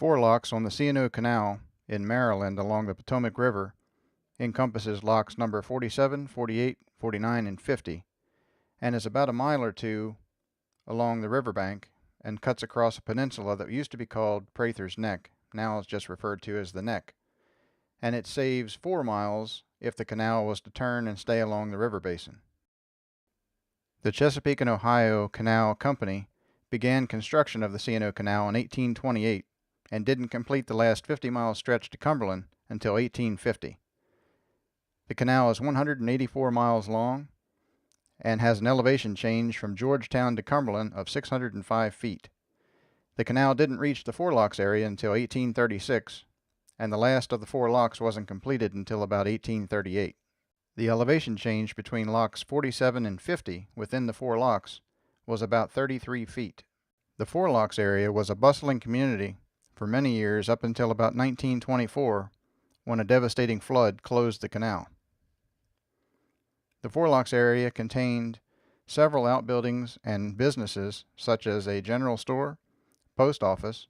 Four locks on the C&O Canal in Maryland along the Potomac River encompasses locks number 47, 48, 49, and 50, and is about a mile or two along the riverbank and cuts across a peninsula that used to be called Prather's Neck, now is just referred to as the Neck, and it saves 4 miles if the canal was to turn and stay along the river basin. The Chesapeake and Ohio Canal Company began construction of the C&O Canal in 1828 and didn't complete the last 50-mile stretch to Cumberland until 1850. The canal is 184 miles long and has an elevation change from Georgetown to Cumberland of 605 feet. The canal didn't reach the Four Locks area until 1836, and the last of the four locks wasn't completed until about 1838. The elevation change between locks 47 and 50 within the four locks was about 33 feet. The Four Locks area was a bustling community for many years up until about 1924, when a devastating flood closed the canal. The Four Locks area contained several outbuildings and businesses such as a general store, post office,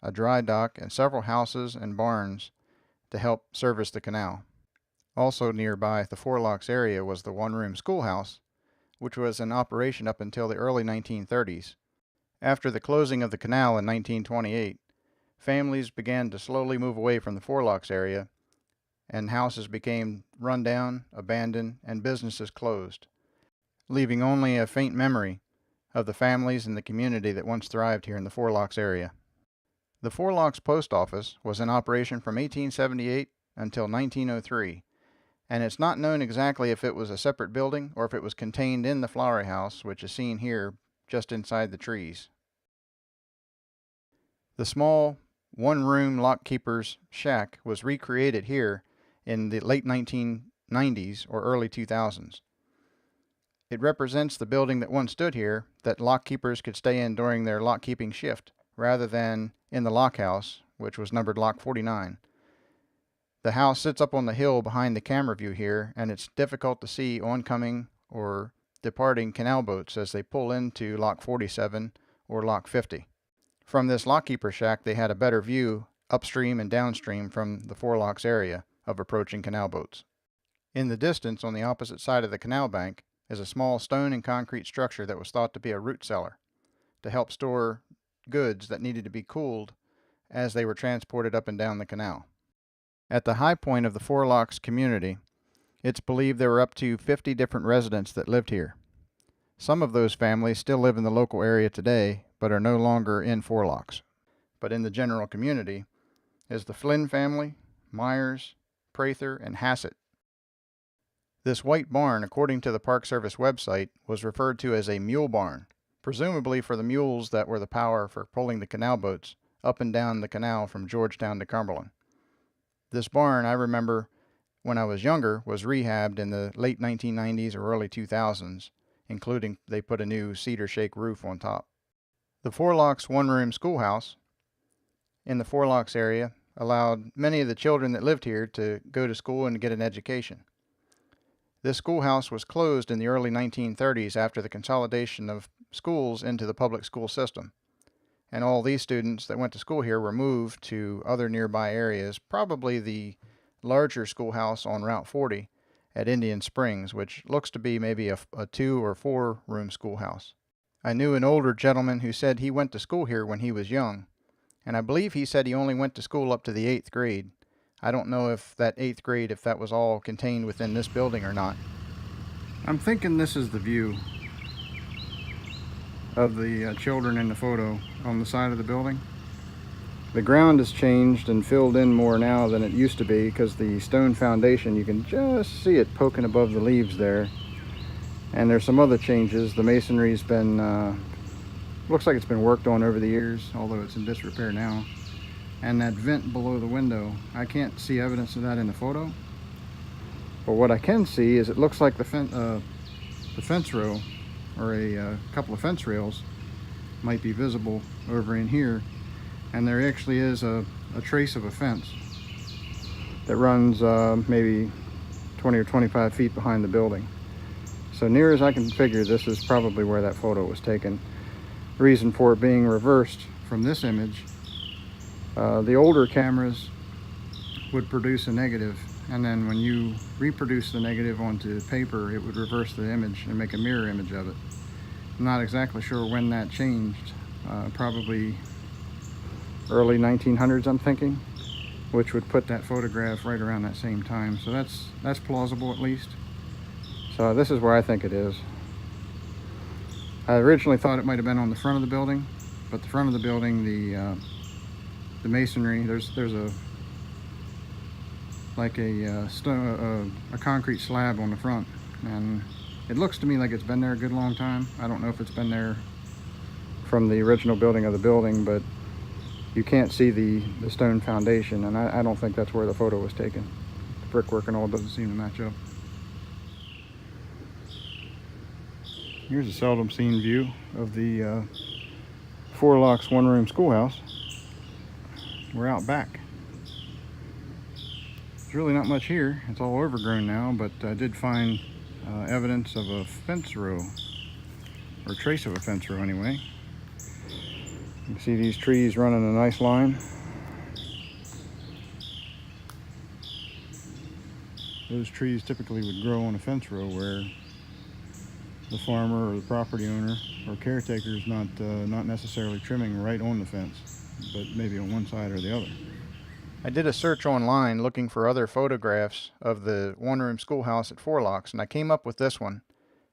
a dry dock, and several houses and barns to help service the canal. Also nearby the Four Locks area was the one-room schoolhouse, which was in operation up until the early 1930s. After the closing of the canal in 1928, families began to slowly move away from the Four Locks area, and houses became run down, abandoned, and businesses closed, leaving only a faint memory of the families and the community that once thrived here in the Four Locks area. The Four Locks post office was in operation from 1878 until 1903, and it's not known exactly if it was a separate building or if it was contained in the flowery house, which is seen here just inside the trees. The small one-room lockkeeper's shack was recreated here in the late 1990s or early 2000s. It represents the building that once stood here that lockkeepers could stay in during their lockkeeping shift, rather than in the lockhouse, which was numbered Lock 49. The house sits up on the hill behind the camera view here, and it's difficult to see oncoming or departing canal boats as they pull into Lock 47 or Lock 50. From this lockkeeper shack, they had a better view upstream and downstream from the Four Locks area of approaching canal boats. In the distance, on the opposite side of the canal bank, is a small stone and concrete structure that was thought to be a root cellar to help store goods that needed to be cooled as they were transported up and down the canal. At the high point of the Four Locks community, it's believed there were up to 50 different residents that lived here. Some of those families still live in the local area today, but are no longer in Four Locks. But in the general community is the Flynn family, Myers, Prather, and Hassett. This white barn, according to the Park Service website, was referred to as a mule barn, presumably for the mules that were the power for pulling the canal boats up and down the canal from Georgetown to Cumberland. This barn, I remember when I was younger, was rehabbed in the late 1990s or early 2000s, including they put a new cedar shake roof on top. The Four Locks one-room schoolhouse in the Four Locks area allowed many of the children that lived here to go to school and get an education. This schoolhouse was closed in the early 1930s after the consolidation of schools into the public school system, and all these students that went to school here were moved to other nearby areas, probably the larger schoolhouse on Route 40 at Indian Springs, which looks to be maybe a 2 or 4 room schoolhouse. I knew an older gentleman who said he went to school here when he was young, and I believe he said he only went to school up to the 8th grade. I don't know if that 8th grade, if that was all contained within this building or not. I'm thinking this is the view of the children in the photo on the side of the building. The ground has changed and filled in more now than it used to be because the stone foundation, you can just see it poking above the leaves there. And there's some other changes. The masonry's been, looks like it's been worked on over the years, although it's in disrepair now. And that vent below the window, I can't see evidence of that in the photo. But what I can see is it looks like the fence row, or a couple of fence rails, might be visible over in here. And there actually is a trace of a fence that runs maybe 20 or 25 feet behind the building. So near as I can figure, this is probably where that photo was taken. The reason for it being reversed from this image The older cameras would produce a negative, and then when you reproduce the negative onto paper, it would reverse the image and make a mirror image of it. I'm not exactly sure when that changed, probably early 1900s, I'm thinking, which would put that photograph right around that same time. So that's plausible, at least. So this is where I think it is. I originally thought it might have been on the front of the building, but the front of the building, the masonry, there's a like a concrete slab on the front, and it looks to me like it's been there a good long time. I don't know if it's been there from the original building of the building, but you can't see the stone foundation, and I don't think that's where the photo was taken. The brickwork and all doesn't seem to match up. Here's a seldom seen view of the Four Locks one-room schoolhouse. We're out back. There's really not much here. It's all overgrown now, but I did find evidence of a fence row, or trace of a fence row anyway. You can see these trees running a nice line. Those trees typically would grow on a fence row where the farmer or the property owner or caretaker is not necessarily trimming right on the fence, but maybe on one side or the other. I did a search online looking for other photographs of the one-room schoolhouse at Four Locks, and I came up with this one,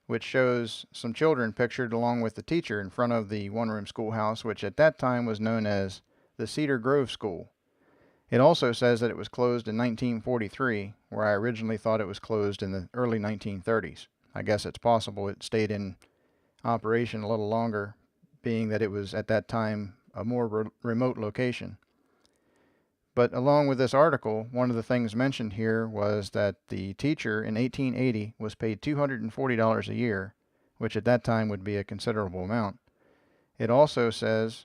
which shows some children pictured along with the teacher in front of the one-room schoolhouse, which at that time was known as the Cedar Grove School. It also says that it was closed in 1943, where I originally thought it was closed in the early 1930s. I guess it's possible it stayed in operation a little longer, being that it was at that time a more remote location. But along with this article, one of the things mentioned here was that the teacher in 1880 was paid $240 a year, which at that time would be a considerable amount. It also says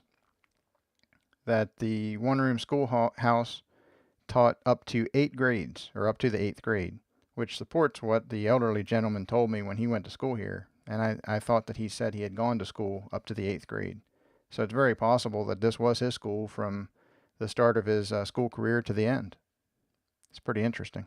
that the one-room schoolhouse taught up to 8 grades, or up to the 8th grade, which supports what the elderly gentleman told me when he went to school here. And I thought that he said he had gone to school up to the 8th grade. So it's very possible that this was his school from the start of his school career to the end. It's pretty interesting.